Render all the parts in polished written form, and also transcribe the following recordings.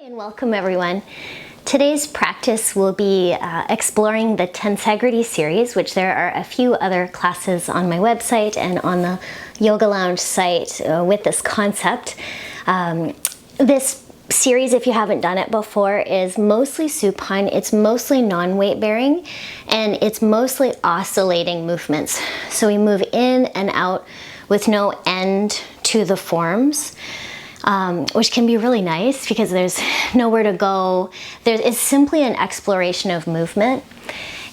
and welcome everyone. Today's practice will be exploring the Tensegrity Series, which there are a few other classes on my website and on the Yoga Lounge site with this concept. This series, if you haven't done it before, is mostly supine. It's mostly non-weight bearing, and it's mostly oscillating movements. So we move in and out with no end to the forms. Which can be really nice because there's nowhere to go. It's simply an exploration of movement.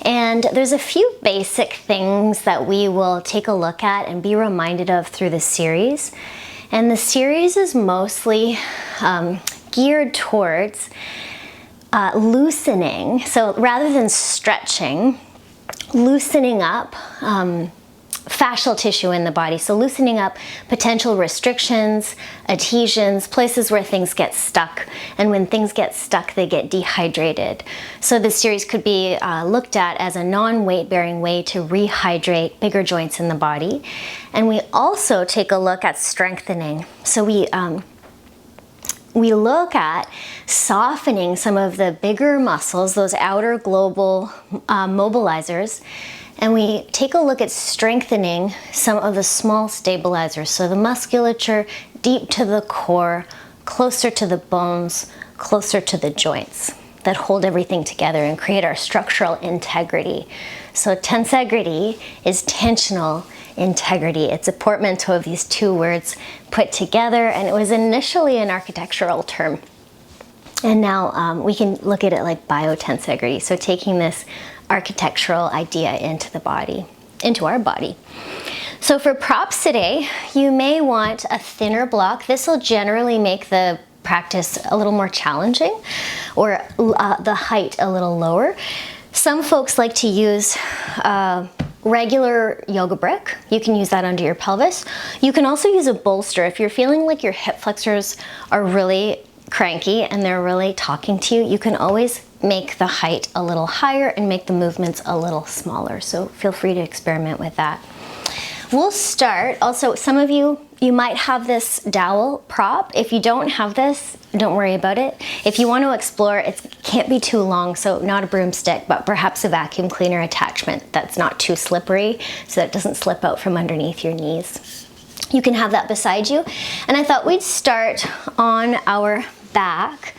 And there's a few basic things that we will take a look at and be reminded of through the series. And the series is mostly geared towards loosening. So rather than stretching, loosening up fascial tissue in the body. So loosening up potential restrictions, adhesions, places where things get stuck. And when things get stuck, they get dehydrated. So this series could be looked at as a non-weight bearing way to rehydrate bigger joints in the body. And we also take a look at strengthening. So we look at softening some of the bigger muscles, those outer global mobilizers, and we take a look at strengthening some of the small stabilizers. So the musculature deep to the core, closer to the bones, closer to the joints that hold everything together and create our structural integrity. So tensegrity is tensional integrity. It's a portmanteau of these two words put together, and it was initially an architectural term. And now we can look at it like biotensegrity. So taking this architectural idea into the body, into our body. So for props today, you may want a thinner block. This will generally make the practice a little more challenging, or the height a little lower. Some folks like to use regular yoga brick. You can use that under your pelvis. You can also use a bolster. If you're feeling like your hip flexors are really cranky and they're really talking to you, you can always make the height a little higher and make the movements a little smaller. So feel free to experiment with that. We'll start. Also, some of you might have this dowel prop. If you don't have this, don't worry about it. If you want to explore, it can't be too long, so not a broomstick, but perhaps a vacuum cleaner attachment that's not too slippery so that it doesn't slip out from underneath your knees. You can have that beside you. And I thought we'd start on our back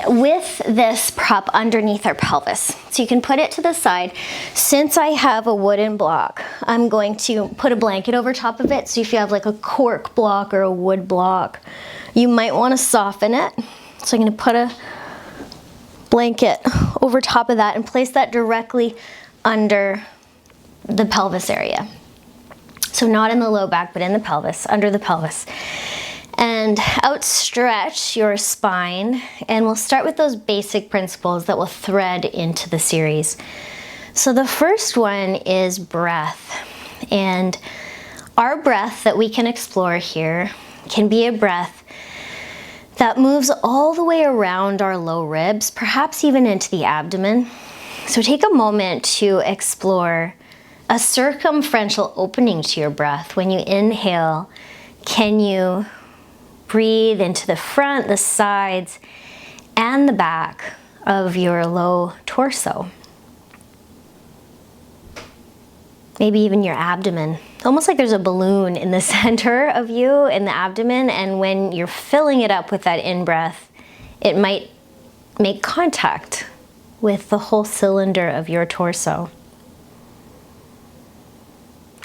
with this prop underneath our pelvis. So you can put it to the side. Since I have a wooden block, I'm going to put a blanket over top of it. So if you have like a cork block or a wood block, you might want to soften it. So I'm going to put a blanket over top of that and place that directly under the pelvis area. So not in the low back, but in the pelvis, under the pelvis. And outstretch your spine, and we'll start with those basic principles that will thread into the series. So the first one is breath, and our breath that we can explore here can be a breath that moves all the way around our low ribs, perhaps even into the abdomen. So take a moment to explore a circumferential opening to your breath. When you inhale, can you breathe into the front, the sides, and the back of your low torso? Maybe even your abdomen. Almost like there's a balloon in the center of you in the abdomen, and when you're filling it up with that in-breath, it might make contact with the whole cylinder of your torso.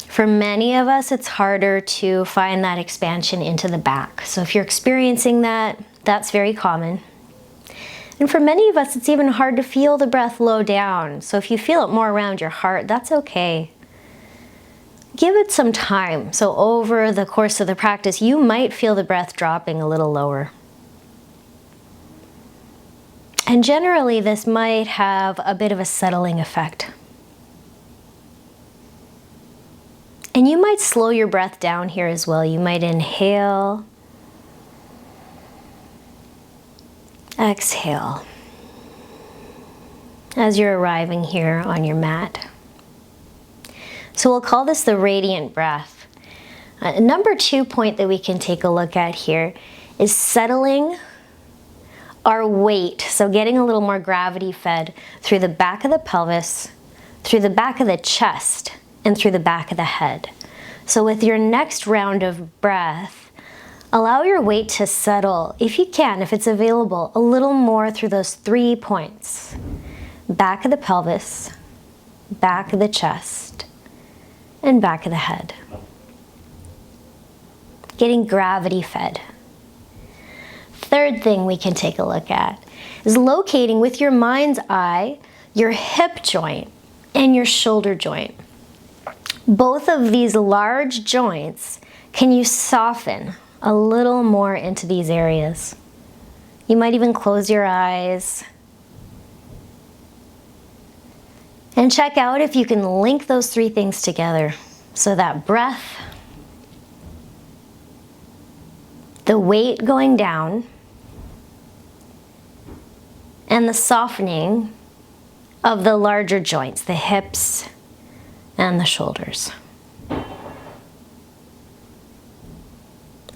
For many of us, it's harder to find that expansion into the back. So if you're experiencing that, that's very common. And for many of us, it's even hard to feel the breath low down. So if you feel it more around your heart, that's okay. Give it some time. So over the course of the practice, you might feel the breath dropping a little lower. And generally, this might have a bit of a settling effect. And you might slow your breath down here as well. You might inhale, exhale, as you're arriving here on your mat. So we'll call this the radiant breath. Number 2 point that we can take a look at here is settling our weight, so getting a little more gravity fed through the back of the pelvis, through the back of the chest, and through the back of the head. So with your next round of breath, allow your weight to settle, if you can, if it's available, a little more through those 3 points. Back of the pelvis, back of the chest, and back of the head. Getting gravity fed. Third thing we can take a look at is locating with your mind's eye your hip joint and your shoulder joint. Both of these large joints, can you soften a little more into these areas? You might even close your eyes and check out if you can link those 3 things together. So that breath, the weight going down, and the softening of the larger joints, the hips and the shoulders.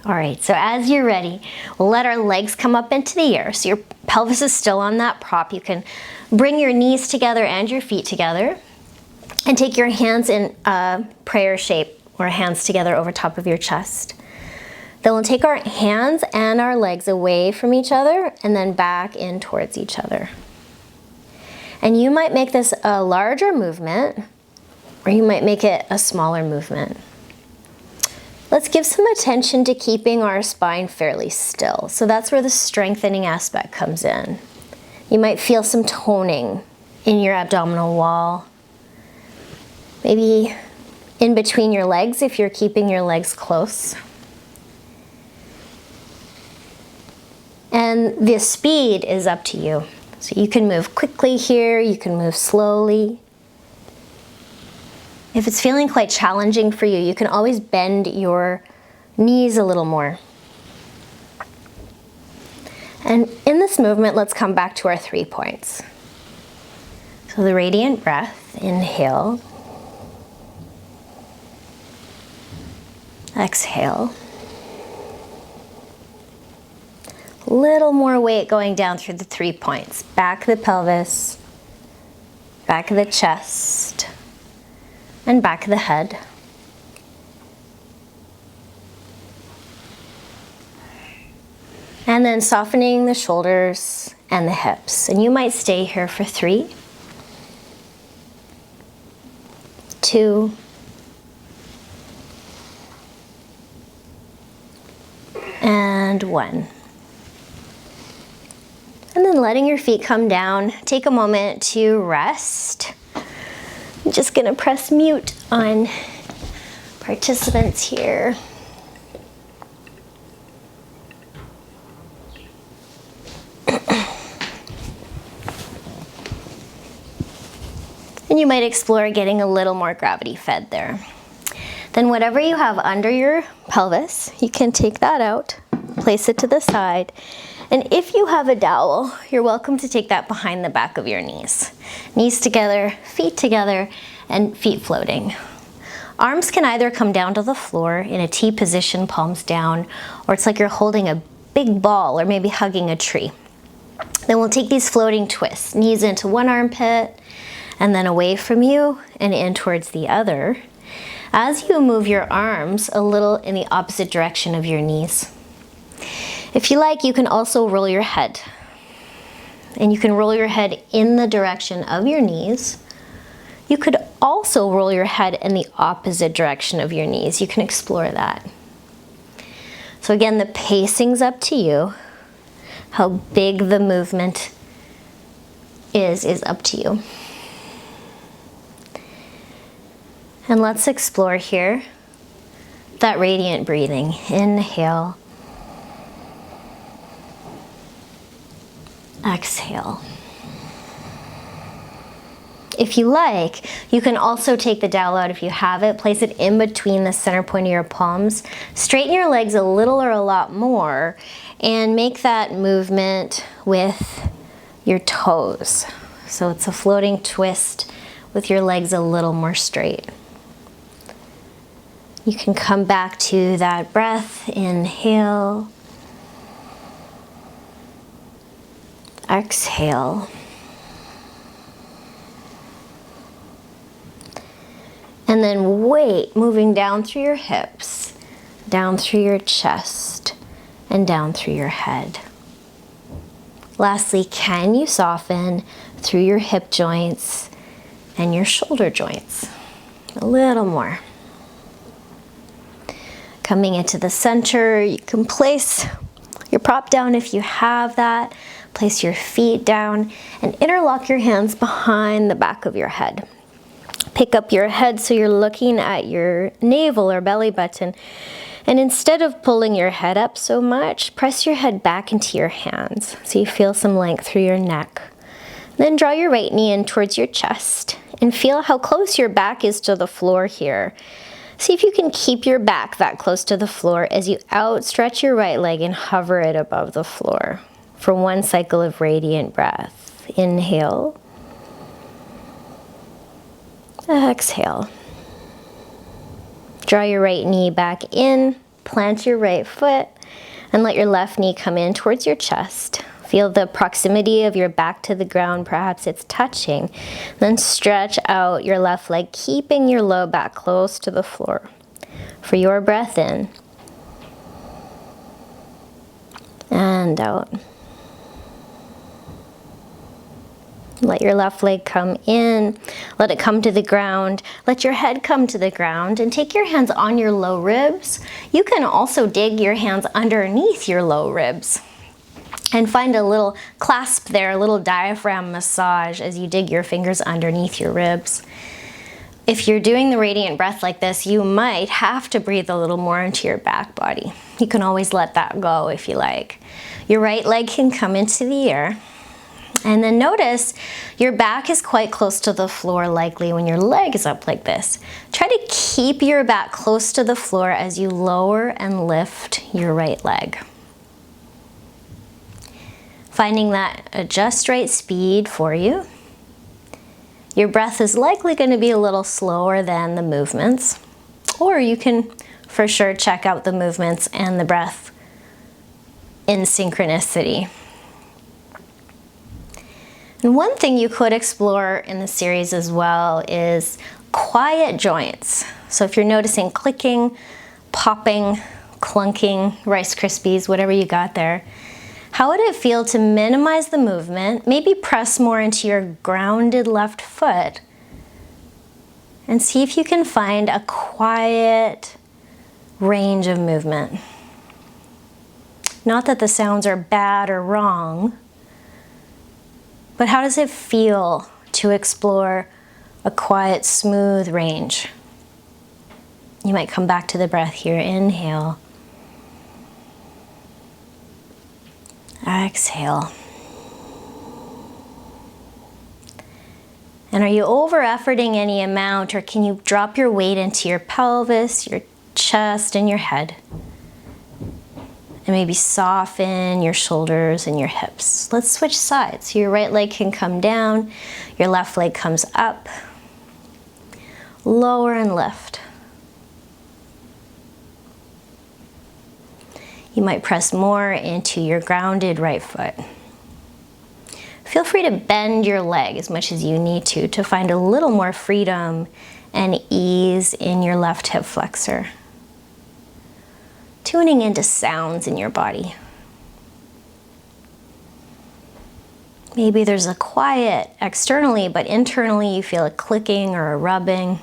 All right, so as you're ready, we'll let our legs come up into the air. So your pelvis is still on that prop. You can bring your knees together and your feet together and take your hands in a prayer shape or hands together over top of your chest. Then we'll take our hands and our legs away from each other and then back in towards each other. And you might make this a larger movement, or you might make it a smaller movement. Let's give some attention to keeping our spine fairly still. So that's where the strengthening aspect comes in. You might feel some toning in your abdominal wall. Maybe in between your legs if you're keeping your legs close. And the speed is up to you. So you can move quickly here, you can move slowly. If it's feeling quite challenging for you, you can always bend your knees a little more. And in this movement, let's come back to our 3 points. So the radiant breath, inhale. Exhale. Little more weight going down through the 3 points. Back of the pelvis, back of the chest, and back of the head. And then softening the shoulders and the hips. And you might stay here for 3, 2, and 1. And then letting your feet come down, take a moment to rest. I'm just gonna press mute on participants here. And you might explore getting a little more gravity fed there. Then whatever you have under your pelvis, you can take that out, place it to the side. And if you have a dowel, you're welcome to take that behind the back of your knees. Knees together, and feet floating. Arms can either come down to the floor in a T position, palms down, or it's like you're holding a big ball or maybe hugging a tree. Then we'll take these floating twists, knees into one armpit, and then away from you and in towards the other. As you move your arms a little in the opposite direction of your knees. If you like, you can also roll your head. And you can roll your head in the direction of your knees. You could also roll your head in the opposite direction of your knees. You can explore that. So again, the pacing's up to you. How big the movement is up to you. And let's explore here that radiant breathing. Inhale. Exhale. If you like, you can also take the dowel out if you have it, place it in between the center point of your palms, straighten your legs a little or a lot more, and make that movement with your toes. So it's a floating twist with your legs a little more straight. You can come back to that breath, inhale. Exhale. And then weight moving down through your hips, down through your chest, and down through your head. Lastly, can you soften through your hip joints and your shoulder joints? A little more. Coming into the center, you can place your prop down if you have that. Place your feet down and interlock your hands behind the back of your head. Pick up your head so you're looking at your navel or belly button. And instead of pulling your head up so much, press your head back into your hands so you feel some length through your neck. Then draw your right knee in towards your chest and feel how close your back is to the floor here. See if you can keep your back that close to the floor as you outstretch your right leg and hover it above the floor for one cycle of radiant breath. Inhale. Exhale. Draw your right knee back in, plant your right foot, and let your left knee come in towards your chest. Feel the proximity of your back to the ground, perhaps it's touching. Then stretch out your left leg, keeping your low back close to the floor. For your breath in. And out. Let your left leg come in, let it come to the ground, let your head come to the ground, and take your hands on your low ribs. You can also dig your hands underneath your low ribs and find a little clasp there, a little diaphragm massage as you dig your fingers underneath your ribs. If you're doing the radiant breath like this, you might have to breathe a little more into your back body. You can always let that go if you like. Your right leg can come into the air. And then notice your back is quite close to the floor likely when your leg is up like this. Try to keep your back close to the floor as you lower and lift your right leg. Finding that just right speed for you. Your breath is likely going to be a little slower than the movements, or you can for sure check out the movements and the breath in synchronicity. And one thing you could explore in the series as well is quiet joints. So if you're noticing clicking, popping, clunking, Rice Krispies, whatever you got there, how would it feel to minimize the movement, maybe press more into your grounded left foot, and see if you can find a quiet range of movement. Not that the sounds are bad or wrong, but how does it feel to explore a quiet, smooth range? You might come back to the breath here. Inhale. Exhale. And are you over-efforting any amount, or can you drop your weight into your pelvis, your chest, and your head? And maybe soften your shoulders and your hips. Let's switch sides. So your right leg can come down, your left leg comes up. Lower and lift. You might press more into your grounded right foot. Feel free to bend your leg as much as you need to find a little more freedom and ease in your left hip flexor. Tuning into sounds in your body. Maybe there's a quiet externally, but internally you feel a clicking or a rubbing.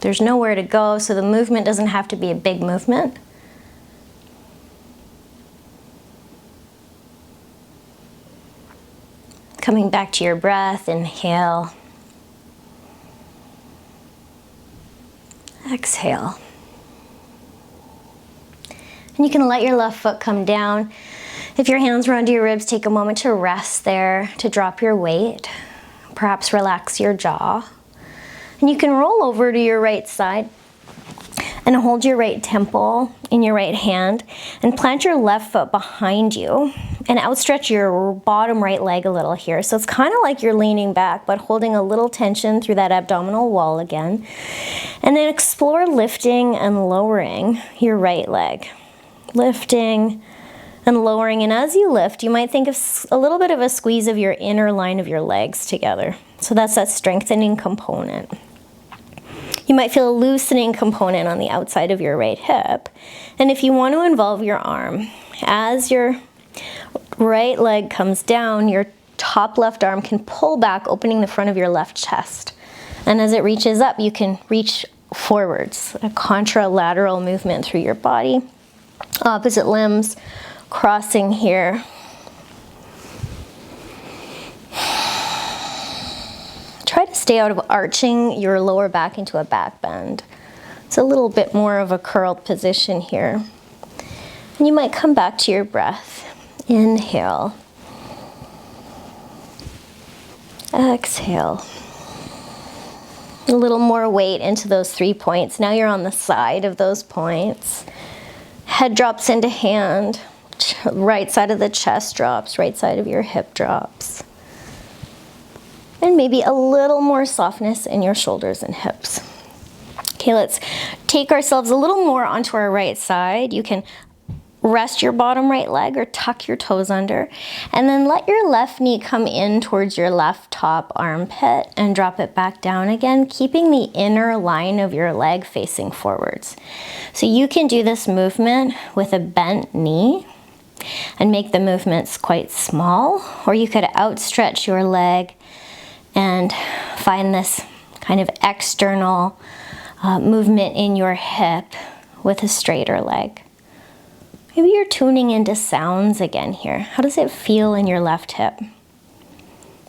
There's nowhere to go, so the movement doesn't have to be a big movement. Coming back to your breath, inhale. Exhale. And you can let your left foot come down. If your hands are under your ribs, take a moment to rest there, to drop your weight. Perhaps relax your jaw. And you can roll over to your right side And hold your right temple in your right hand and plant your left foot behind you and outstretch your bottom right leg a little here. So it's kind of like you're leaning back, but holding a little tension through that abdominal wall again. And then explore lifting and lowering your right leg. Lifting and lowering, and as you lift, you might think of a little bit of a squeeze of your inner line of your legs together. So that's that strengthening component. You might feel a loosening component on the outside of your right hip. And if you want to involve your arm, as your right leg comes down, your top left arm can pull back, opening the front of your left chest. And as it reaches up, you can reach forwards, a contralateral movement through your body. Opposite limbs crossing here. Try to stay out of arching your lower back into a back bend. It's a little bit more of a curled position here. And you might come back to your breath. Inhale. Exhale. A little more weight into those 3 points. Now you're on the side of those points. Head drops into hand. Right side of the chest drops. Right side of your hip drops. And maybe a little more softness in your shoulders and hips. Okay, let's take ourselves a little more onto our right side. You can rest your bottom right leg or tuck your toes under, and then let your left knee come in towards your left top armpit and drop it back down again, keeping the inner line of your leg facing forwards. So you can do this movement with a bent knee and make the movements quite small, or you could outstretch your leg and find this kind of external movement in your hip with a straighter leg. Maybe you're tuning into sounds again here. How does it feel in your left hip?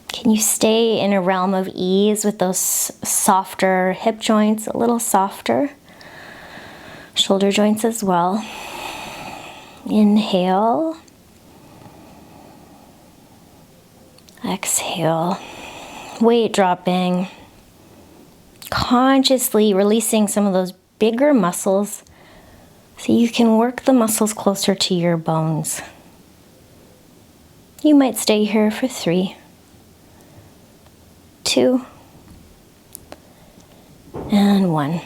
Can you stay in a realm of ease with those softer hip joints, a little softer? Shoulder joints as well. Inhale. Exhale. Weight dropping. Consciously releasing some of those bigger muscles so you can work the muscles closer to your bones. You might stay here for 3, 2, and 1.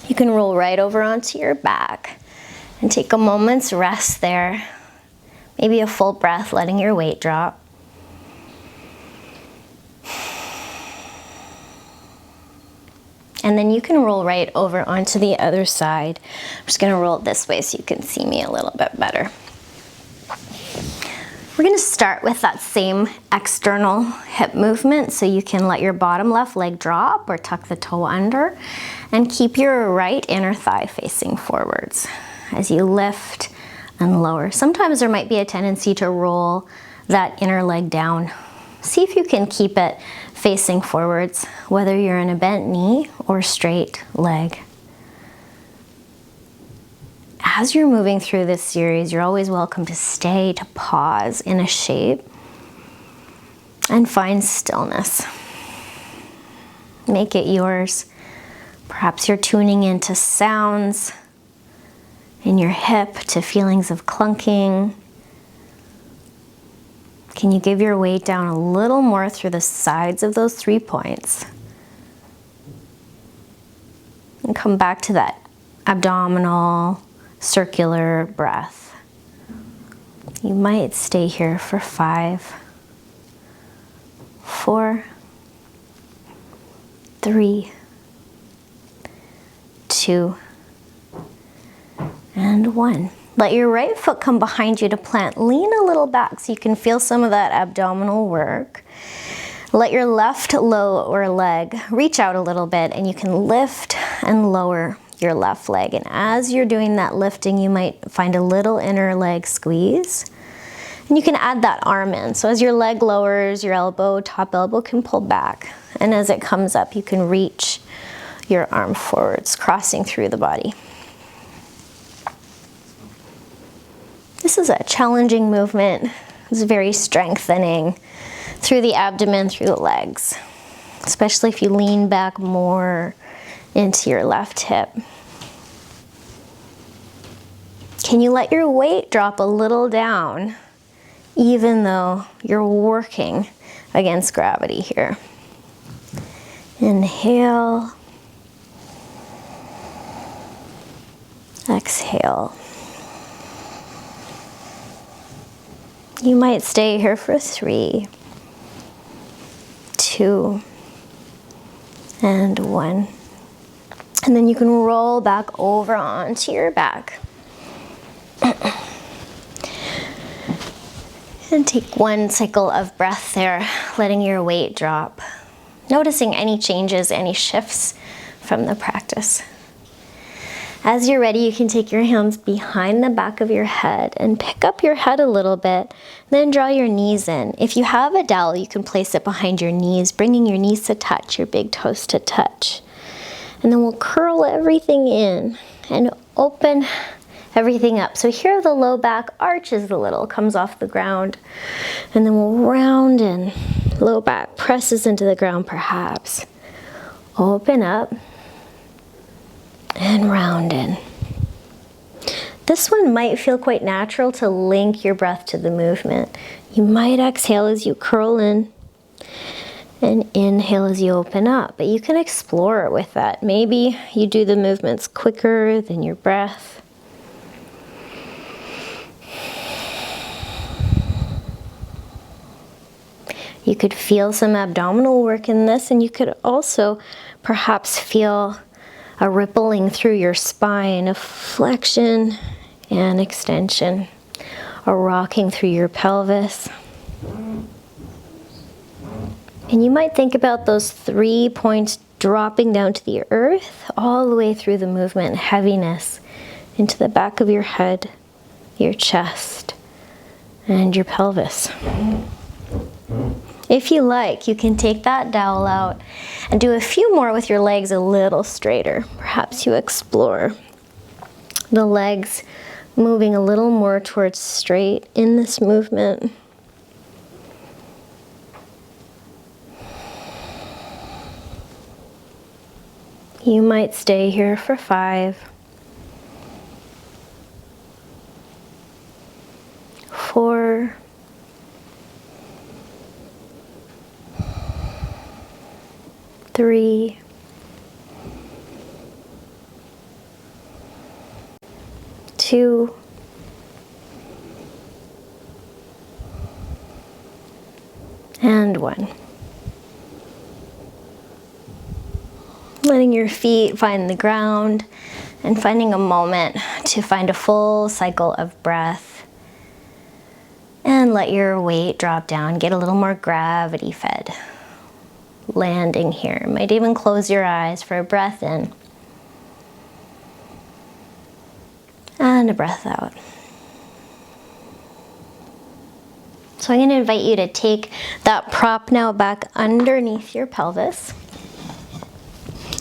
You can roll right over onto your back and take a moment's rest there. Maybe a full breath, letting your weight drop. And then you can roll right over onto the other side. I'm just gonna roll it this way so you can see me a little bit better. We're gonna start with that same external hip movement, so you can let your bottom left leg drop or tuck the toe under and keep your right inner thigh facing forwards as you lift and lower. Sometimes there might be a tendency to roll that inner leg down. See if you can keep it facing forwards, whether you're in a bent knee or straight leg. As you're moving through this series, you're always welcome to stay, to pause in a shape and find stillness. Make it yours. Perhaps you're tuning into sounds in your hip, to feelings of clunking. Can you give your weight down a little more through the sides of those 3 points? And come back to that abdominal, circular breath. You might stay here for 5, 4, 3, 2, and 1. Let your right foot come behind you to plant. Lean a little back so you can feel some of that abdominal work. Let your left lower leg reach out a little bit, and you can lift and lower your left leg. And as you're doing that lifting, you might find a little inner leg squeeze. And you can add that arm in. So as your leg lowers, your elbow, top elbow can pull back. And as it comes up, you can reach your arm forwards, crossing through the body. This is a challenging movement. It's very strengthening through the abdomen, through the legs, especially if you lean back more into your left hip. Can you let your weight drop a little down, even though you're working against gravity here? Inhale. Exhale. You might stay here for 3, 2, and 1. And then you can roll back over onto your back. And take 1 cycle of breath there, letting your weight drop. Noticing any changes, any shifts from the practice. As you're ready, you can take your hands behind the back of your head and pick up your head a little bit, then draw your knees in. If you have a dowel, you can place it behind your knees, bringing your knees to touch, your big toes to touch. And then we'll curl everything in and open everything up. So here the low back arches a little, comes off the ground. And then we'll round in. Low back presses into the ground perhaps. Open up. And round in. This one might feel quite natural to link your breath to the movement. You might exhale as you curl in and inhale as you open up, but you can explore it with that. Maybe you do the movements quicker than your breath. You could feel some abdominal work in this, and you could also perhaps feel a rippling through your spine, a flexion and extension, a rocking through your pelvis. And you might think about those 3 points dropping down to the earth, all the way through the movement, heaviness into the back of your head, your chest, and your pelvis. If you like, you can take that dowel out and do a few more with your legs a little straighter. Perhaps you explore the legs moving a little more towards straight in this movement. You might stay here for 5, 4, 3, 2, and 1. Letting your feet find the ground and finding a moment to find a full cycle of breath. And let your weight drop down, get a little more gravity fed. Landing here. Might even close your eyes for a breath in. And a breath out. So I'm going to invite you to take that prop now back underneath your pelvis.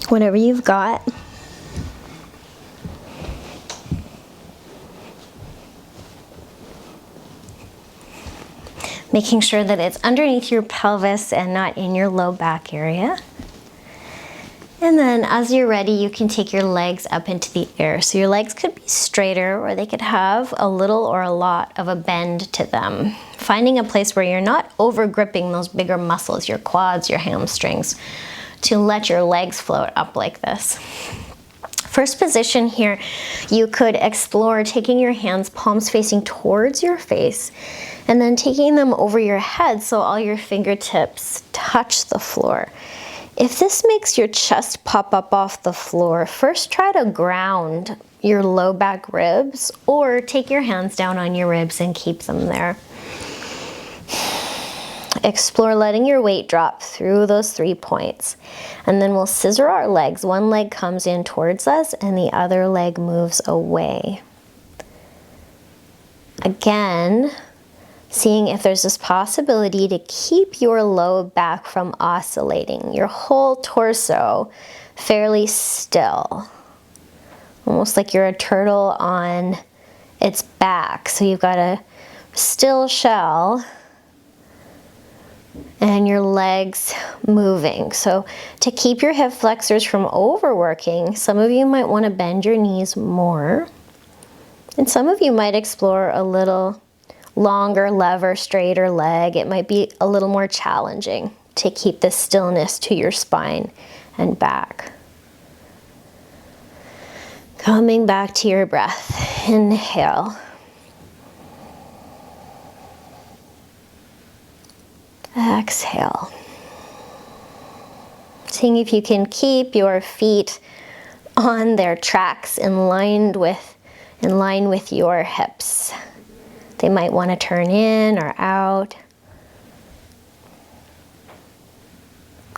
Whatever you've got. Making sure that it's underneath your pelvis and not in your low back area. And then as you're ready, you can take your legs up into the air. So your legs could be straighter, or they could have a little or a lot of a bend to them. Finding a place where you're not over gripping those bigger muscles, your quads, your hamstrings, to let your legs float up like this. First position here, you could explore taking your hands palms facing towards your face and then taking them over your head so all your fingertips touch the floor. If this makes your chest pop up off the floor, first try to ground your low back ribs, or take your hands down on your ribs and keep them there. Explore letting your weight drop through those 3 points. And then we'll scissor our legs. One leg comes in towards us and the other leg moves away. Again, seeing if there's this possibility to keep your low back from oscillating, your whole torso fairly still. Almost like you're a turtle on its back. So you've got a still shell and your legs moving. So to keep your hip flexors from overworking, some of you might want to bend your knees more And some of you might explore a little longer lever, straighter leg. It might be a little more challenging to keep the stillness to your spine and back. Coming back to your breath. Inhale. Exhale. Seeing if you can keep your feet on their tracks in line with your hips. They might want to turn in or out.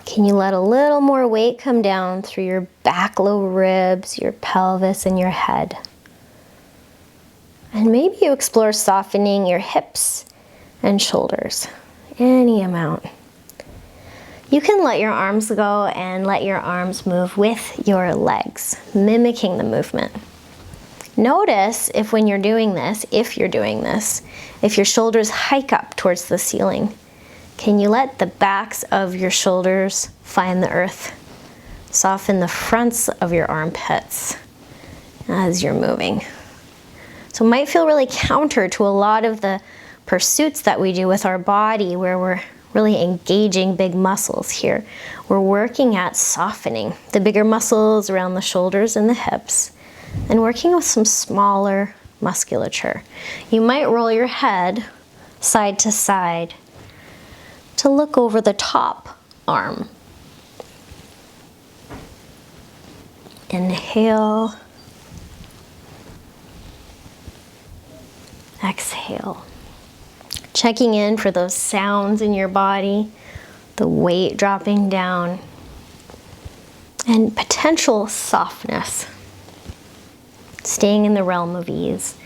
Can you let a little more weight come down through your back, low ribs, your pelvis, and your head? And maybe you explore softening your hips and shoulders, any amount. You can let your arms go and let your arms move with your legs, mimicking the movement. Notice if when you're doing this, if your shoulders hike up towards the ceiling, can you let the backs of your shoulders find the earth? Soften the fronts of your armpits as you're moving. So it might feel really counter to a lot of the pursuits that we do with our body where we're really engaging big muscles here. We're working at softening the bigger muscles around the shoulders and the hips and working with some smaller musculature. You might roll your head side to side to look over the top arm. Inhale. Exhale. Checking in for those sounds in your body, the weight dropping down, and potential softness. Staying in the realm of ease.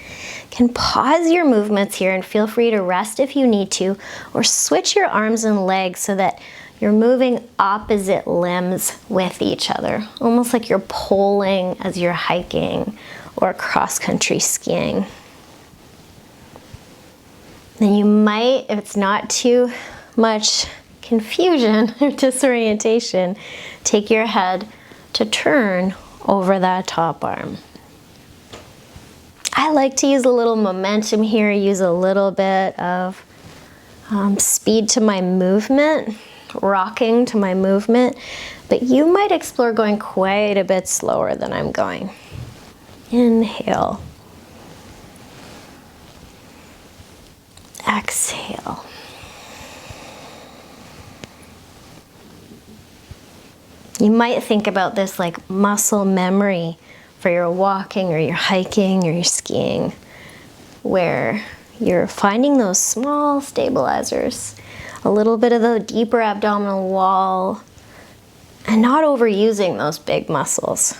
Can pause your movements here and feel free to rest if you need to, or switch your arms and legs so that you're moving opposite limbs with each other, almost like you're poling as you're hiking or cross-country skiing. Then you might, if it's not too much confusion or disorientation, take your head to turn over that top arm. I like to use a little momentum here, use a little bit of speed to my movement, rocking to my movement, but you might explore going quite a bit slower than I'm going. Inhale. Exhale. You might think about this like muscle memory for your walking or your hiking or your skiing, where you're finding those small stabilizers, a little bit of the deeper abdominal wall, and not overusing those big muscles.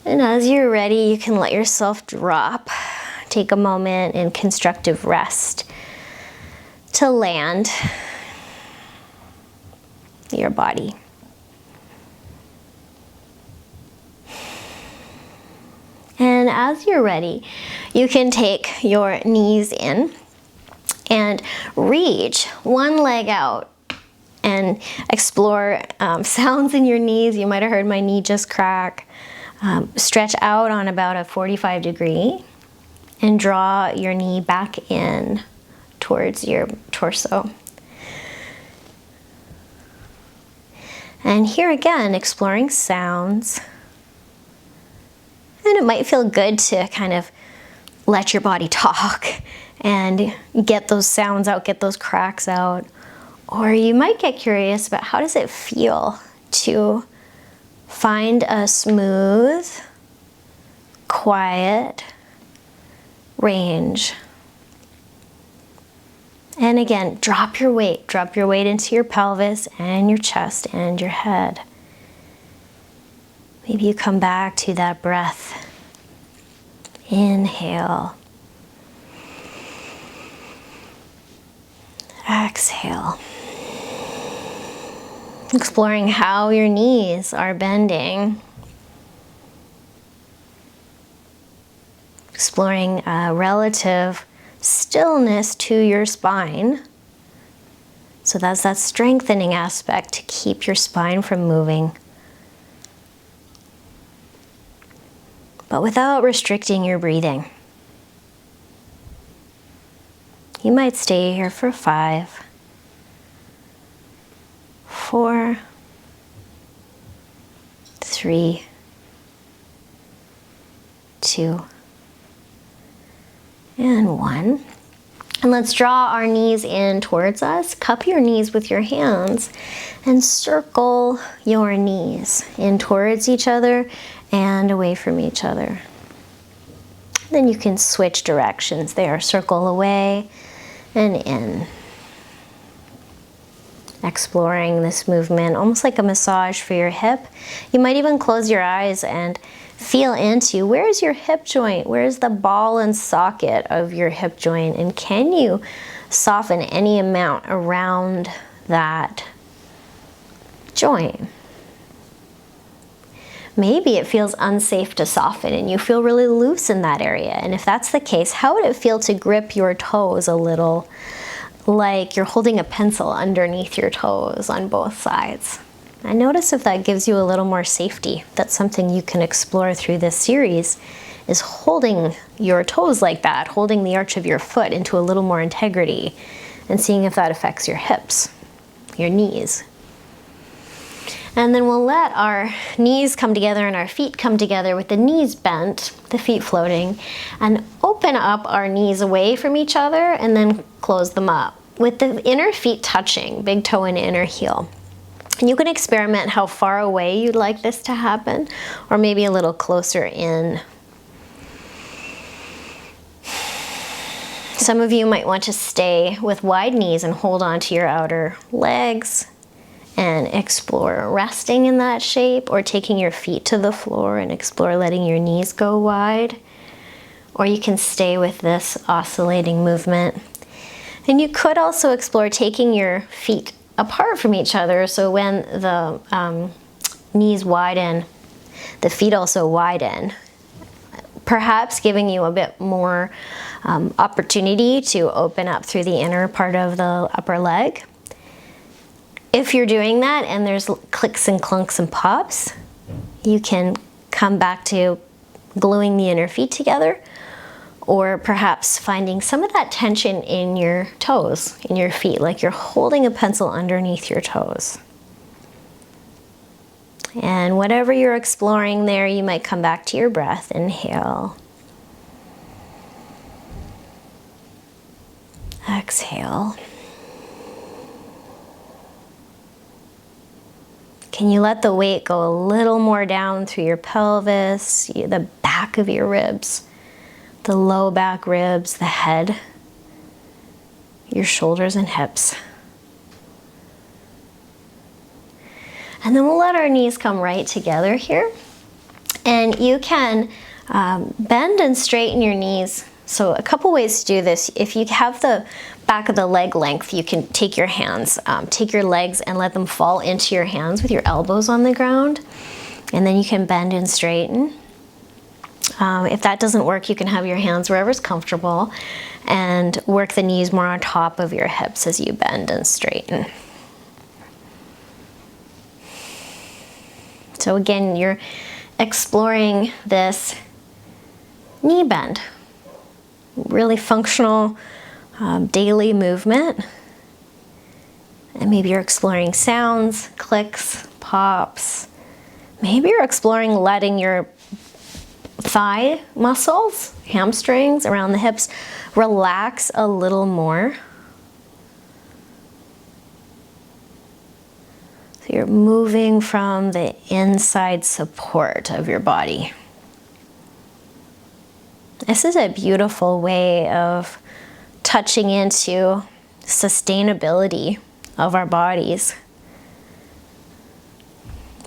And as you're ready, you can let yourself drop. Take a moment in constructive rest to land your body. And as you're ready, you can take your knees in and reach one leg out and explore sounds in your knees. You might have heard my knee just crack. Stretch out on about a 45 degree. And draw your knee back in towards your torso. And here again, exploring sounds. And it might feel good to kind of let your body talk and get those sounds out, get those cracks out. Or you might get curious about how does it feel to find a smooth, quiet range. And again, drop your weight into your pelvis and your chest and your head. Maybe you come back to that breath. Inhale. Exhale. Exploring how your knees are bending. Exploring relative stillness to your spine. So that's that strengthening aspect to keep your spine from moving. but without restricting your breathing. You might stay here for 5, 4, 3, 2, and 1. And let's draw our knees in towards us. Cup your knees with your hands and circle your knees in towards each other and away from each other. Then you can switch directions there. Circle away and in. Exploring this movement, almost like a massage for your hip. You might even close your eyes and feel into, where's your hip joint? Where's the ball and socket of your hip joint? And can you soften any amount around that joint? Maybe it feels unsafe to soften and you feel really loose in that area. And if that's the case, how would it feel to grip your toes a little like you're holding a pencil underneath your toes on both sides? And notice if that gives you a little more safety. That's something you can explore through this series, is holding your toes like that, holding the arch of your foot into a little more integrity and seeing if that affects your hips, your knees. And then we'll let our knees come together and our feet come together with the knees bent, the feet floating, and open up our knees away from each other and then close them up with the inner feet touching, big toe and inner heel. And you can experiment how far away you'd like this to happen, or maybe a little closer in. Some of you might want to stay with wide knees and hold on to your outer legs and explore resting in that shape, or taking your feet to the floor and explore letting your knees go wide. Or you can stay with this oscillating movement. And you could also explore taking your feet apart from each other, so when the knees widen, the feet also widen, perhaps giving you a bit more opportunity to open up through the inner part of the upper leg. If you're doing that and there's clicks and clunks and pops, you can come back to gluing the inner feet together, or perhaps finding some of that tension in your toes, in your feet, like you're holding a pencil underneath your toes. And whatever you're exploring there, you might come back to your breath. Inhale. Exhale. Can you let the weight go a little more down through your pelvis, the back of your ribs, the low back ribs, the head, your shoulders and hips. And then we'll let our knees come right together here. And you can bend and straighten your knees. So a couple ways to do this. If you have the back of the leg length, you can take your hands, take your legs and let them fall into your hands with your elbows on the ground. And then you can bend and straighten. If that doesn't work, you can have your hands wherever's comfortable and work the knees more on top of your hips as you bend and straighten. So again, you're exploring this knee bend, really functional daily movement. And maybe you're exploring sounds, clicks, pops. Maybe you're exploring letting your thigh muscles, hamstrings around the hips, relax a little more. So you're moving from the inside support of your body. This is a beautiful way of touching into sustainability of our bodies.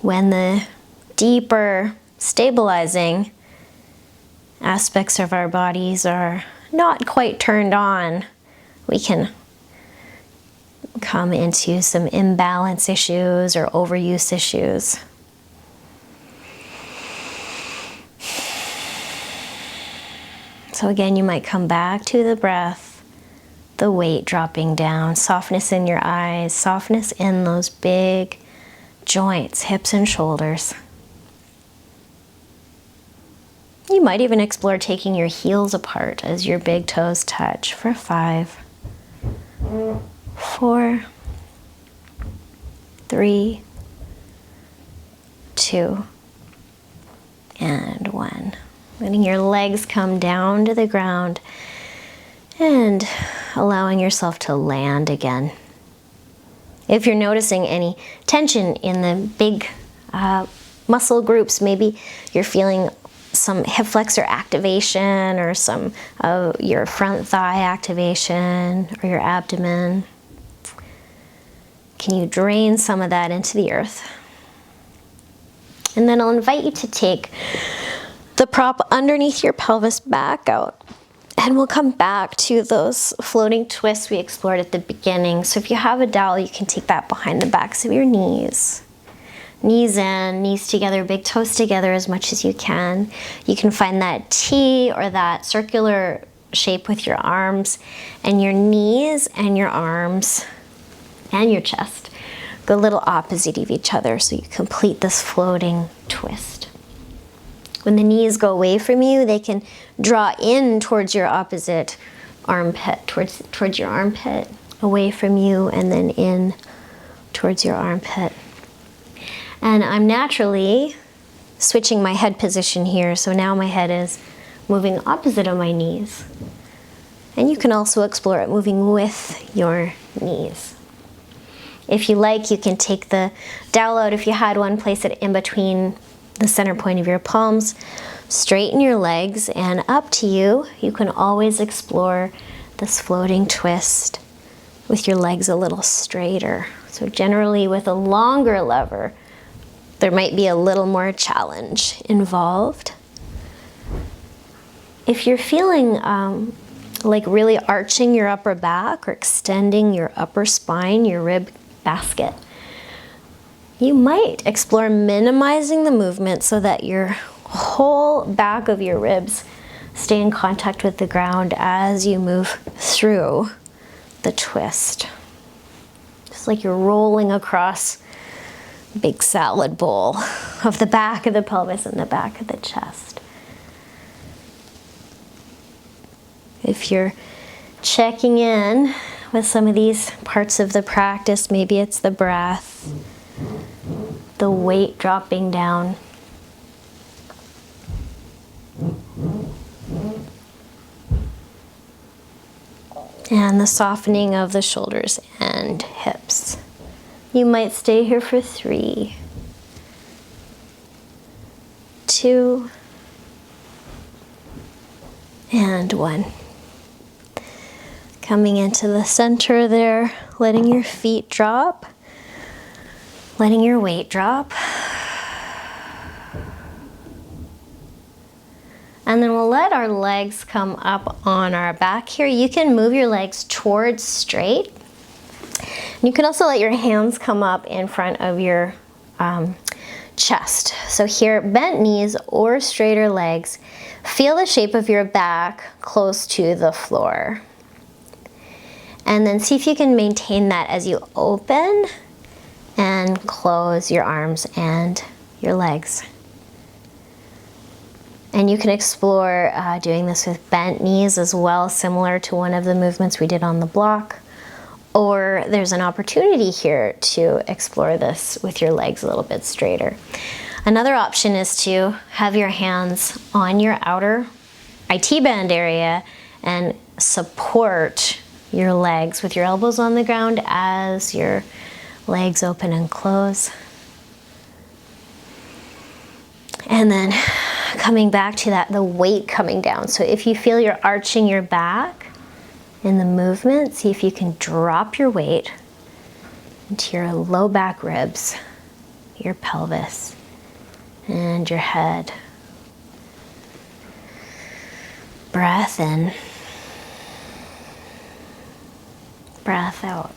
When the deeper, stabilizing aspects of our bodies are not quite turned on, we can come into some imbalance issues or overuse issues. So again, you might come back to the breath, the weight dropping down, softness in your eyes, softness in those big joints, hips and shoulders. You might even explore taking your heels apart as your big toes touch for 5, 4, 3, 2, and 1. Letting your legs come down to the ground and allowing yourself to land again. If you're noticing any tension in the big muscle groups, maybe you're feeling some hip flexor activation or some of your front thigh activation or your abdomen, can you drain some of that into the earth? And then I'll invite you to take the prop underneath your pelvis back out. And we'll come back to those floating twists we explored at the beginning. So if you have a dowel, you can take that behind the backs of your knees. Knees in, knees together, big toes together as much as you can. You can find that T or that circular shape with your arms, and your knees and your arms and your chest go a little opposite of each other so you complete this floating twist. When the knees go away from you, they can draw in towards your opposite armpit, towards your armpit, away from you, and then in towards your armpit. And I'm naturally switching my head position here, so now my head is moving opposite of my knees. And you can also explore it moving with your knees. If you like, you can take the dowel out if you had one, place it in between the center point of your palms, straighten your legs, and up to you. You can always explore this floating twist with your legs a little straighter. So generally with a longer lever, there might be a little more challenge involved. If you're feeling like really arching your upper back or extending your upper spine, your rib basket, you might explore minimizing the movement so that your whole back of your ribs stay in contact with the ground as you move through the twist. Just like you're rolling across a big salad bowl of the back of the pelvis and the back of the chest. If you're checking in with some of these parts of the practice, maybe it's the breath, the weight dropping down. And the softening of the shoulders and hips. You might stay here for 3, 2, and 1. Coming into the center there, letting your feet drop. Letting your weight drop. And then we'll let our legs come up on our back here. You can move your legs towards straight. And you can also let your hands come up in front of your chest. So here, bent knees or straighter legs. Feel the shape of your back close to the floor. And then see if you can maintain that as you open and close your arms and your legs. And you can explore doing this with bent knees as well, similar to one of the movements we did on the block. Or there's an opportunity here to explore this with your legs a little bit straighter. Another option is to have your hands on your outer IT band area and support your legs with your elbows on the ground as your legs open and close. And then coming back to that, the weight coming down. So if you feel you're arching your back in the movement, see if you can drop your weight into your low back ribs, your pelvis, and your head. Breath in, breath out.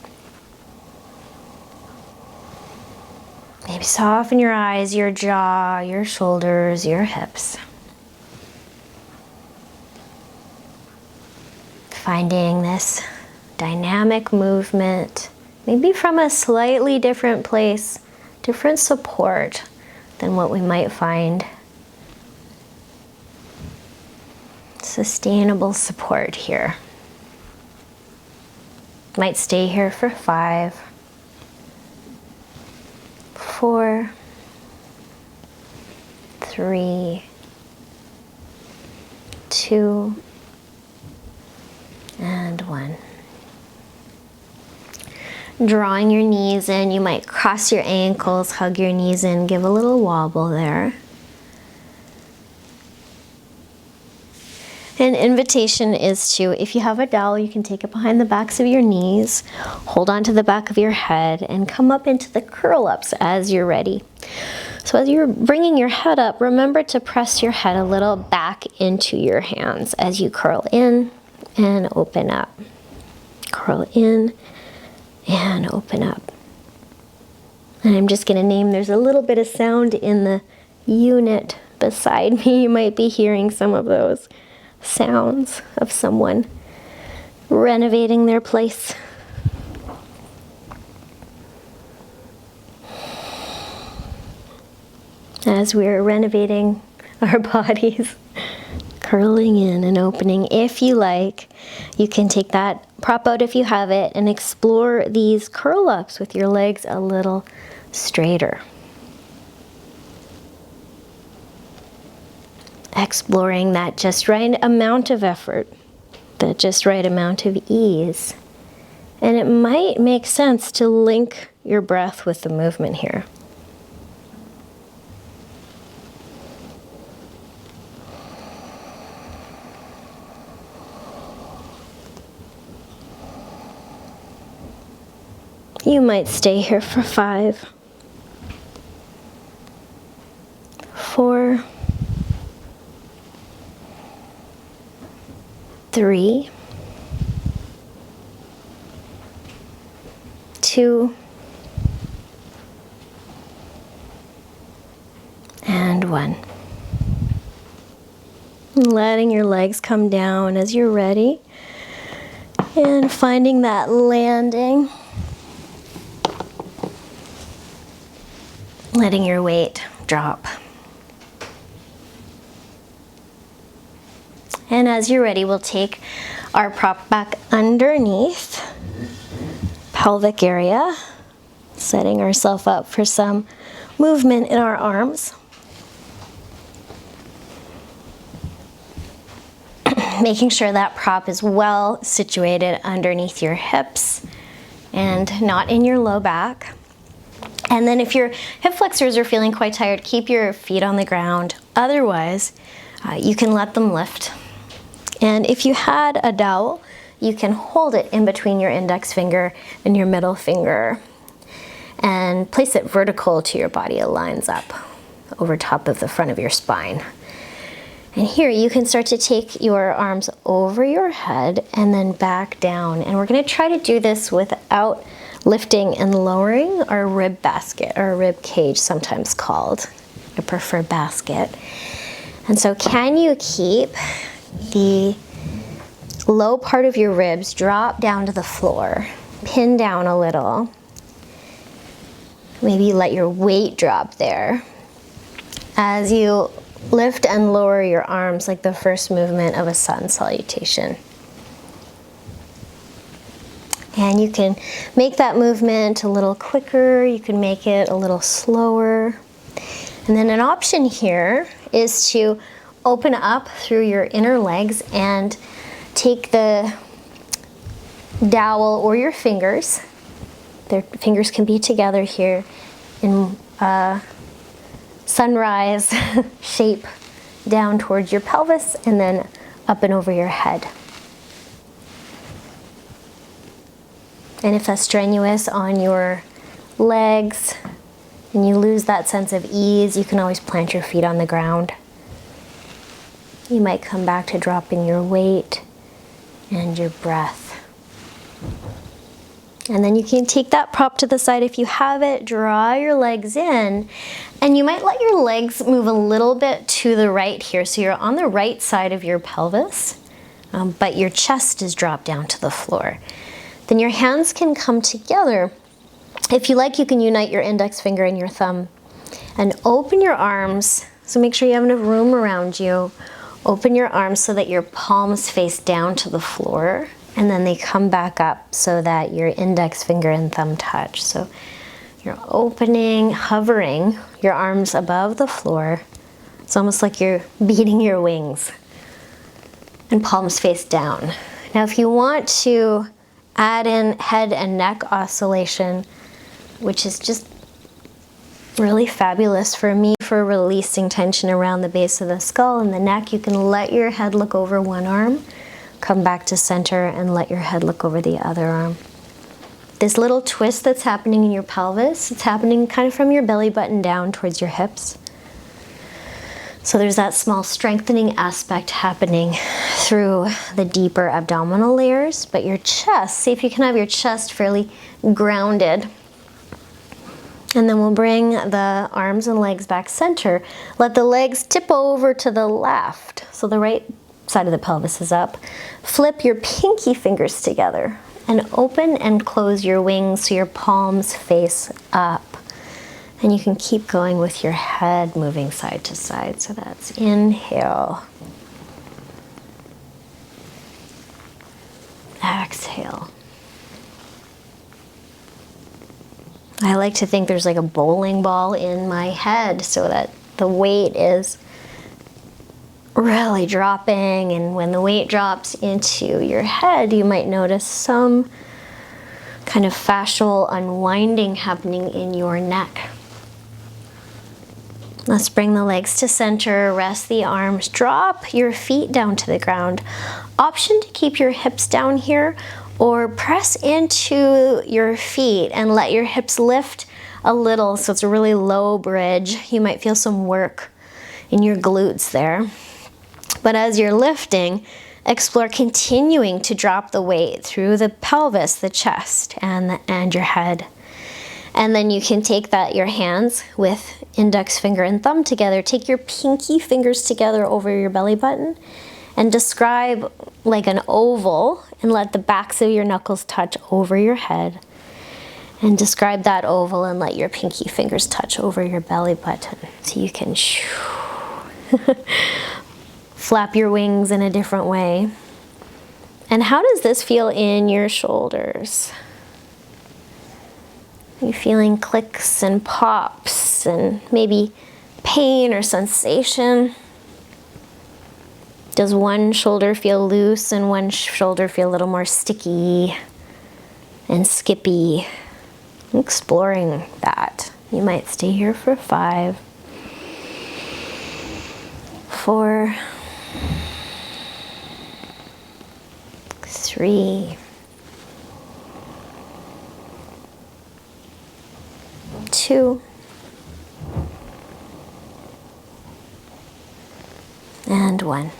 Maybe soften your eyes, your jaw, your shoulders, your hips. Finding this dynamic movement, maybe from a slightly different place, different support than what we might find sustainable support here. Might stay here for 5, 4, 3, 2, and 1. Drawing your knees in, you might cross your ankles, hug your knees in, give a little wobble there. An invitation is to, if you have a dowel, you can take it behind the backs of your knees, hold on to the back of your head, and come up into the curl-ups as you're ready. So as you're bringing your head up, remember to press your head a little back into your hands as you curl in and open up. Curl in and open up. And I'm just going to name, there's a little bit of sound in the unit beside me. You might be hearing some of those sounds of someone renovating their place. As we're renovating our bodies, curling in and opening. If you like, you can take that prop out if you have it and explore these curl-ups with your legs a little straighter. Exploring that just right amount of effort, that just right amount of ease. And it might make sense to link your breath with the movement here. You might stay here for 5, 4, 3, 2, and 1. Letting your legs come down as you're ready and finding that landing. Letting your weight drop. And as you're ready, we'll take our prop back underneath pelvic area, setting ourselves up for some movement in our arms. Making sure that prop is well situated underneath your hips and not in your low back. And then if your hip flexors are feeling quite tired, keep your feet on the ground. Otherwise, you can let them lift. And if you had a dowel, you can hold it in between your index finger and your middle finger and place it vertical to your body. It lines up over top of the front of your spine. And here you can start to take your arms over your head and then back down. And we're going to try to do this without lifting and lowering our rib basket, or rib cage sometimes called. I prefer basket. And so can you keep the low part of your ribs drop down to the floor, pin down a little. Maybe let your weight drop there. As you lift and lower your arms like the first movement of a sun salutation. And you can make that movement a little quicker, you can make it a little slower. And then an option here is to open up through your inner legs and take the dowel or your fingers. Their fingers can be together here in sunrise shape down towards your pelvis and then up and over your head. And if that's strenuous on your legs and you lose that sense of ease, you can always plant your feet on the ground. You might come back to dropping your weight and your breath. And then you can take that prop to the side if you have it, draw your legs in, and you might let your legs move a little bit to the right here. So you're on the right side of your pelvis, but your chest is dropped down to the floor. Then your hands can come together. If you like, you can unite your index finger and your thumb and open your arms. So make sure you have enough room around you. Open your arms so that your palms face down to the floor, and then they come back up so that your index finger and thumb touch. So you're opening, hovering your arms above the floor. It's almost like you're beating your wings. And palms face down. Now if you want to add in head and neck oscillation, which is just really fabulous for me for releasing tension around the base of the skull and the neck, you can let your head look over one arm, come back to center, and let your head look over the other arm. This little twist that's happening in your pelvis, it's happening kind of from your belly button down towards your hips. So there's that small strengthening aspect happening through the deeper abdominal layers, but your chest, see if you can have your chest fairly grounded. And then we'll bring the arms and legs back center. Let the legs tip over to the left, so the right side of the pelvis is up. Flip your pinky fingers together and open and close your wings so your palms face up. And you can keep going with your head moving side to side. So that's inhale. Exhale. I like to think there's like a bowling ball in my head so that the weight is really dropping, and when the weight drops into your head, you might notice some kind of fascial unwinding happening in your neck. Let's bring the legs to center, rest the arms, drop your feet down to the ground. Option to keep your hips down here, or press into your feet and let your hips lift a little so it's a really low bridge. You might feel some work in your glutes there. But as you're lifting, explore continuing to drop the weight through the pelvis, the chest, and your head. And then you can take your hands with index finger and thumb together, take your pinky fingers together over your belly button, and describe like an oval, and let the backs of your knuckles touch over your head. And describe that oval and let your pinky fingers touch over your belly button. So you can flap your wings in a different way. And how does this feel in your shoulders? Are you feeling clicks and pops and maybe pain or sensation? Does one shoulder feel loose and one shoulder feel a little more sticky and skippy? Exploring that. You might stay here for 5, 4, 3, 2, and 1.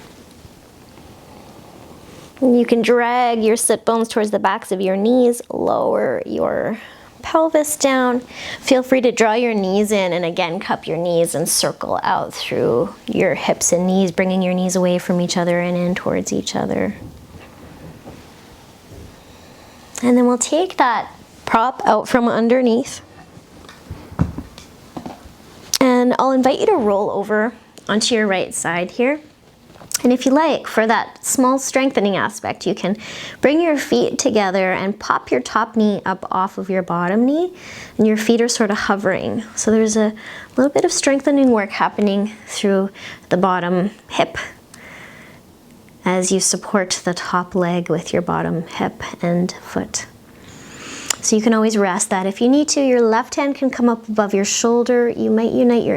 You can drag your sit bones towards the backs of your knees, lower your pelvis down. Feel free to draw your knees in, and again cup your knees and circle out through your hips and knees, bringing your knees away from each other and in towards each other. And then we'll take that prop out from underneath, and I'll invite you to roll over onto your right side here. And if you like, for that small strengthening aspect, you can bring your feet together and pop your top knee up off of your bottom knee, and your feet are sort of hovering. So there's a little bit of strengthening work happening through the bottom hip as you support the top leg with your bottom hip and foot. So you can always rest that. If you need to, your left hand can come up above your shoulder. You might unite your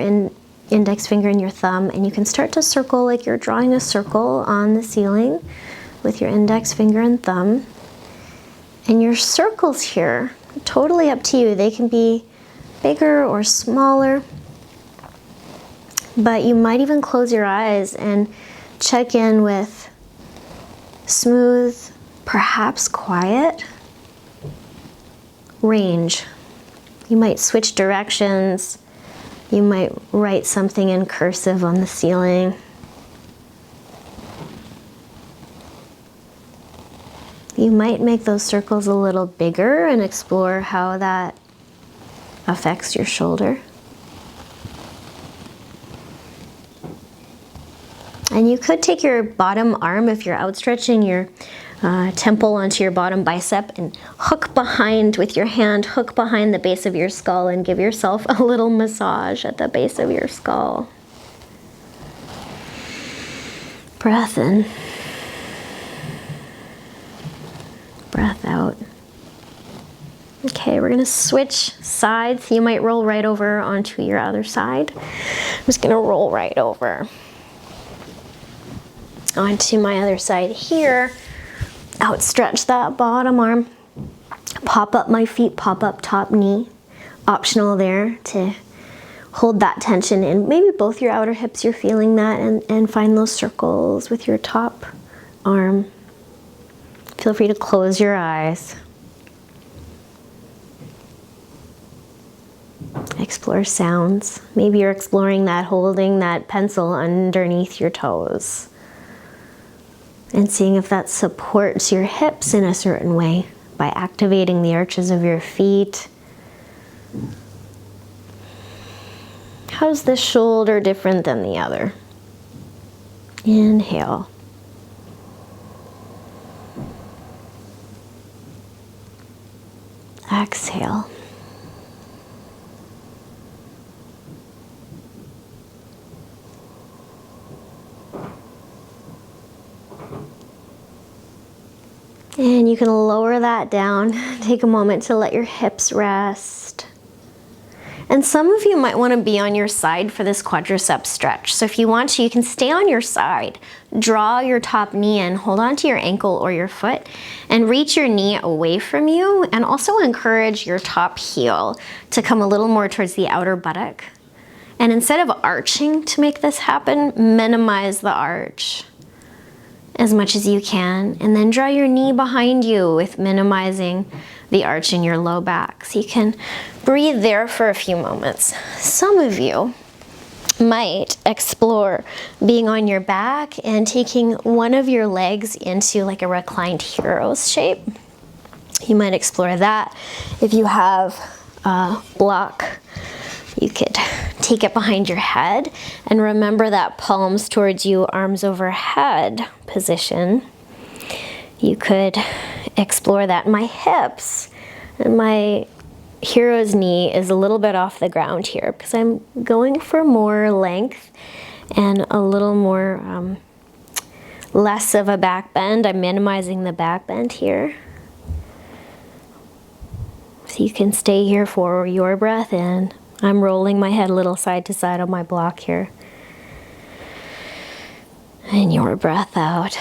index finger and your thumb, and you can start to circle like you're drawing a circle on the ceiling with your index finger and thumb. And your circles here, totally up to you. They can be bigger or smaller, but you might even close your eyes and check in with smooth, perhaps quiet range. You might switch directions. You might write something in cursive on the ceiling. You might make those circles a little bigger and explore how that affects your shoulder. And you could take your bottom arm, if you're outstretching your temple onto your bottom bicep, and hook behind with your hand, hook behind the base of your skull and give yourself a little massage at the base of your skull. Breath in. Breath out. Okay, we're gonna switch sides. You might roll right over onto your other side. I'm just gonna roll right over onto my other side here. Outstretch that bottom arm. Pop up my feet, pop up top knee. Optional there to hold that tension in maybe both your outer hips, you're feeling that, and find those circles with your top arm. Feel free to close your eyes. Explore sounds. Maybe you're exploring that, holding that pencil underneath your toes and seeing if that supports your hips in a certain way by activating the arches of your feet. How's this shoulder different than the other? Inhale. Exhale. And you can lower that down. Take a moment to let your hips rest. And some of you might want to be on your side for this quadricep stretch. So if you want to, you can stay on your side. Draw your top knee in, hold on to your ankle or your foot, and reach your knee away from you. And also encourage your top heel to come a little more towards the outer buttock. And instead of arching to make this happen, minimize the arch as much as you can, and then draw your knee behind you with minimizing the arch in your low back. So you can breathe there for a few moments. Some of you might explore being on your back and taking one of your legs into like a reclined hero's shape. You might explore that. If you have a block, you could take it behind your head and remember that palms towards you, arms overhead position. You could explore that. My hips and my hero's knee is a little bit off the ground here because I'm going for more length and a little more less of a back bend. I'm minimizing the back bend here. So you can stay here for your breath in. I'm rolling my head a little side to side on my block here. And your breath out.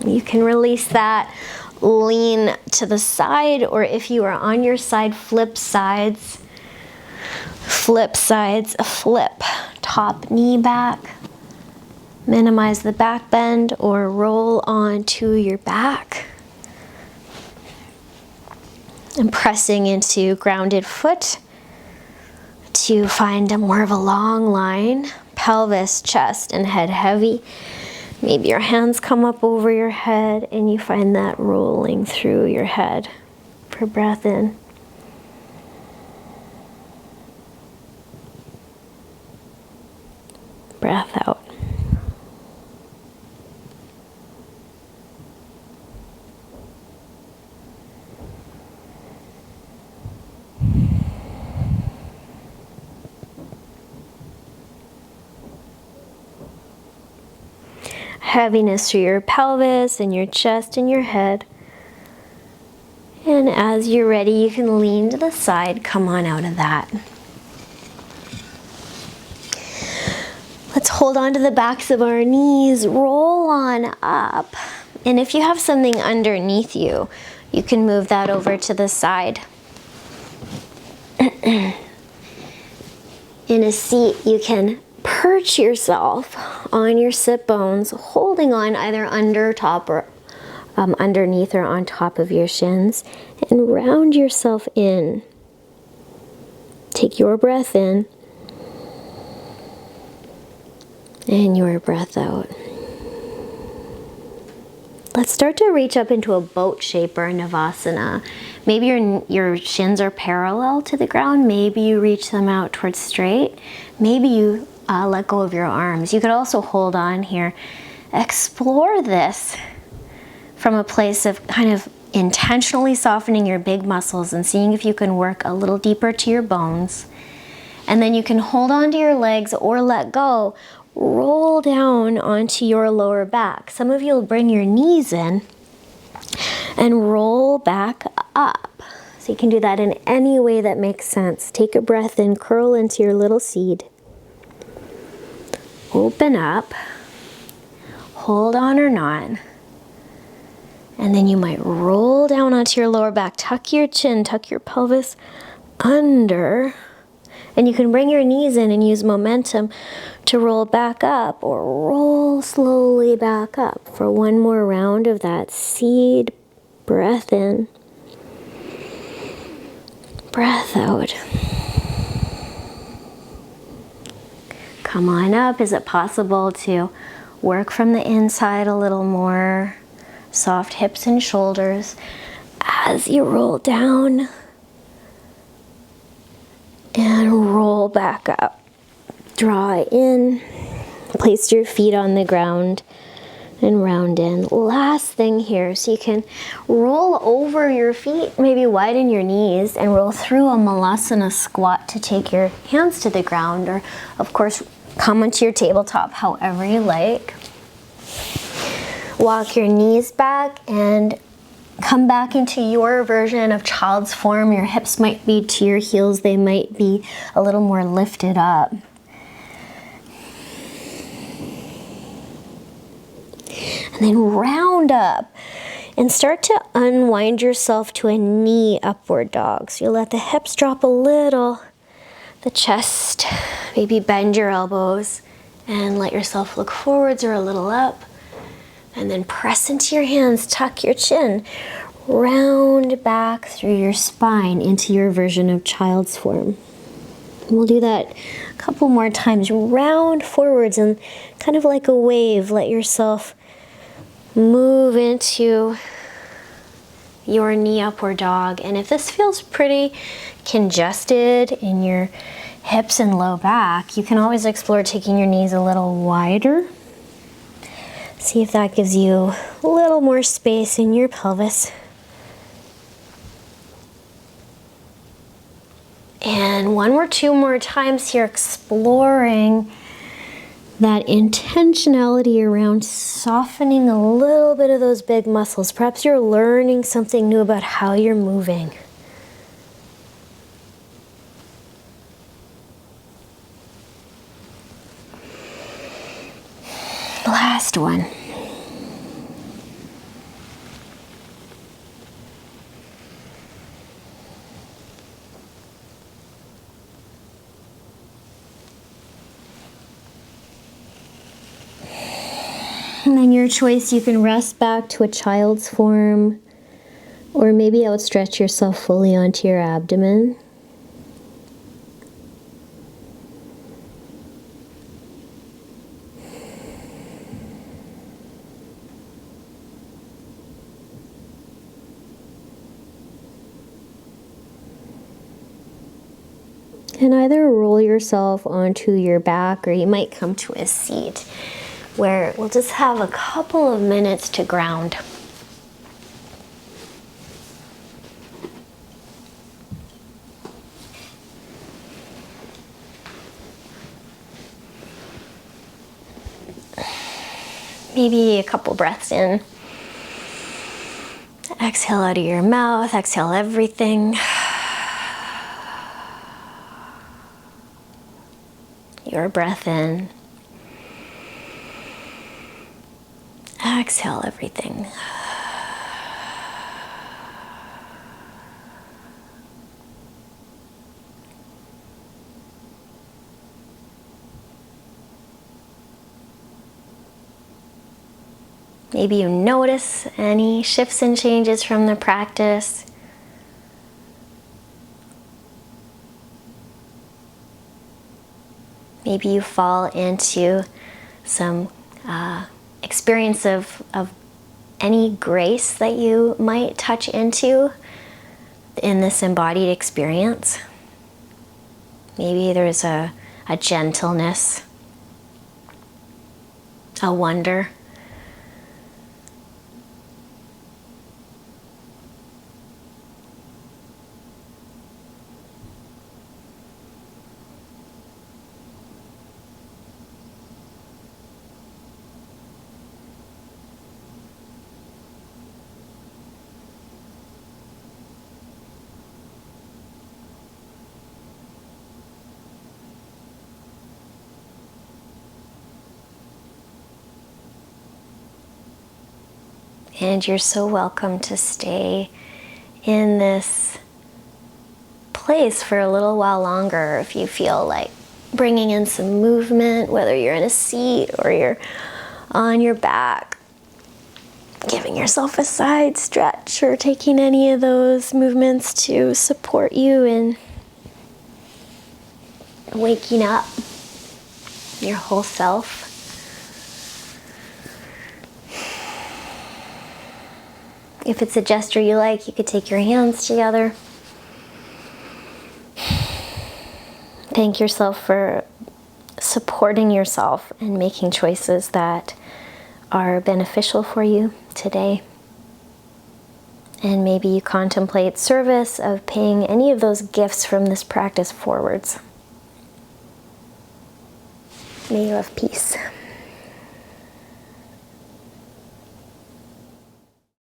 You can release that, lean to the side, or if you are on your side, flip sides, flip, top knee back. Minimize the back bend or roll onto your back. And pressing into grounded foot to find more of a long line, pelvis, chest, and head heavy. Maybe your hands come up over your head and you find that rolling through your head for breath in. Breath out. Heaviness through your pelvis and your chest and your head. And as you're ready, you can lean to the side, come on out of that. Let's hold on to the backs of our knees, roll on up. And if you have something underneath you, you can move that over to the side. In a seat, you can perch yourself on your sit bones, holding on either under, top, or underneath or on top of your shins, and round yourself in. Take your breath in and your breath out. Let's start to reach up into a boat shape or a Navasana. Maybe your shins are parallel to the ground. Maybe you reach them out towards straight. Maybe you let go of your arms. You could also hold on here. Explore this from a place of kind of intentionally softening your big muscles and seeing if you can work a little deeper to your bones. And then you can hold on to your legs or let go. Roll down onto your lower back. Some of you will bring your knees in and roll back up. So you can do that in any way that makes sense. Take a breath in, curl into your little seed. Open up. Hold on or not. And then you might roll down onto your lower back. Tuck your chin, tuck your pelvis under. And you can bring your knees in and use momentum to roll back up or roll slowly back up for one more round of that seed. Breath in, breath out. Come on up. Is it possible to work from the inside a little more? Soft hips and shoulders as you roll down. And roll back up. Draw in. Place your feet on the ground and round in. Last thing here, so you can roll over your feet, maybe widen your knees, and roll through a Malasana squat to take your hands to the ground, or of course, come onto your tabletop however you like. Walk your knees back and come back into your version of child's form. Your hips might be to your heels. They might be a little more lifted up. And then round up and start to unwind yourself to a knee upward dog. So you'll let the hips drop a little, the chest, maybe bend your elbows and let yourself look forwards or a little up. And then press into your hands, tuck your chin, round back through your spine into your version of child's form. And we'll do that a couple more times. Round forwards and kind of like a wave, let yourself move into your knee upward dog. And if this feels pretty congested in your hips and low back, you can always explore taking your knees a little wider. See if that gives you a little more space in your pelvis. And one or two more times here, exploring that intentionality around softening a little bit of those big muscles. Perhaps you're learning something new about how you're moving. Last one. And then your choice, you can rest back to a child's form, or maybe outstretch yourself fully onto your abdomen. And either roll yourself onto your back, or you might come to a seat where we'll just have a couple of minutes to ground. Maybe a couple breaths in. Exhale out of your mouth, exhale everything. Your breath in. Exhale everything. Maybe you notice any shifts and changes from the practice. Maybe you fall into some experience of any grace that you might touch into in this embodied experience. Maybe there's a gentleness, a wonder. And you're so welcome to stay in this place for a little while longer if you feel like bringing in some movement, whether you're in a seat or you're on your back. Giving yourself a side stretch or taking any of those movements to support you in waking up your whole self. If it's a gesture you like, you could take your hands together. Thank yourself for supporting yourself and making choices that are beneficial for you today. And maybe you contemplate service of paying any of those gifts from this practice forwards. May you have peace.